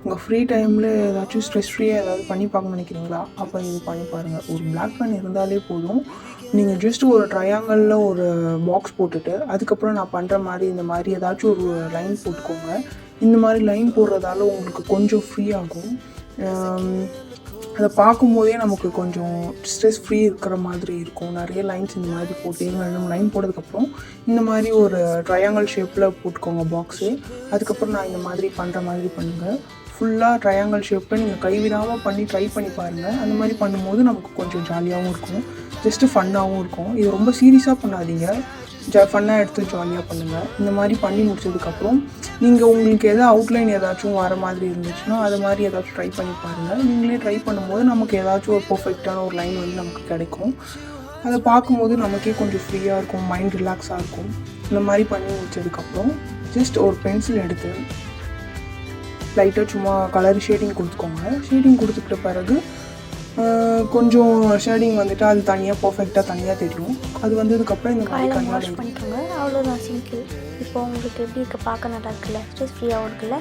உங்கள் ஃப்ரீ டைமில் ஏதாச்சும் ஸ்ட்ரெஸ் ஃப்ரீயாக ஏதாவது பண்ணி பார்க்க நினைக்கிறீங்களா? அப்போ இது பண்ணி பாருங்கள். ஒரு பிளாக் பென் இருந்தாலே போதும். நீங்கள் ஜஸ்ட் ஒரு ட்ரையாங்கிளில் ஒரு பாக்ஸ் போட்டுட்டு அதுக்கப்புறம் நான் பண்ணுற மாதிரி இந்த மாதிரி ஏதாச்சும் ஒரு லைன் போட்டுக்கோங்க. இந்த மாதிரி லைன் போடுறதால உங்களுக்கு கொஞ்சம் ஃப்ரீ ஆகும். அதை பார்க்கும்போதே நமக்கு கொஞ்சம் ஸ்ட்ரெஸ் ஃப்ரீ இருக்கிற மாதிரி இருக்கும். நிறைய லைன்ஸ் இந்த மாதிரி போட்டு 2 லைன் போட்டதுக்கப்புறம் இந்த மாதிரி ஒரு ட்ரையாங்கிள் ஷேப்பில் போட்டுக்கோங்க பாக்ஸு. அதுக்கப்புறம் நான் இந்த மாதிரி பண்ணுற மாதிரி பண்ணுங்கள். ஃபுல்லாக ட்ரையாங்கிள் ஷேப்பில் நீங்கள் கைவிடாமல் பண்ணி ட்ரை பண்ணி பாருங்கள். அந்த மாதிரி பண்ணும்போது நமக்கு கொஞ்சம் ஜாலியாகவும் இருக்கும், ஜஸ்ட்டு ஃபன்னாகவும் இருக்கும். இது ரொம்ப சீரியஸாக பண்ணாதீங்க, ஃபன்னாக எடுத்து ஜாலியாக பண்ணுங்கள். இந்த மாதிரி பண்ணி முடிச்சதுக்கப்புறம் நீங்கள் உங்களுக்கு எதாவது அவுட்லைன் ஏதாச்சும் வர மாதிரி இருந்துச்சுன்னா அது மாதிரி ஏதாச்சும் ட்ரை பண்ணி பாருங்கள். நீங்களே ட்ரை பண்ணும்போது நமக்கு ஏதாச்சும் ஒரு பர்ஃபெக்டான ஒரு லைன் வந்து நமக்கு கிடைக்கும். அதை பார்க்கும்போது நமக்கே கொஞ்சம் ஃப்ரீயாக இருக்கும், மைண்ட் ரிலாக்ஸாக இருக்கும். இந்த மாதிரி பண்ணி முடிச்சதுக்கப்புறம் ஜஸ்ட் ஒரு பென்சில் எடுத்து லைட்டாக சும்மா கலர் ஷேடிங் கொடுத்துக்கோங்க. ஷேடிங் கொடுத்துக்கிட்ட பிறகு கொஞ்சம் ஷேடிங் வந்துட்டு அது தனியாக பர்ஃபெக்டாக தனியாக தெரியும். அது வந்ததுக்கப்புறம் இந்த மாதிரி வாஷ் பண்ணிக்கோங்க. அவ்வளோதான், சிம்பிள். இப்போ உங்களுக்கு எப்படி இருக்குது? பார்க்க நல்லா இருக்குல்ல, ஸ்ட்ரெஸ் ஃப்ரீயாகவும் இருக்குல்ல.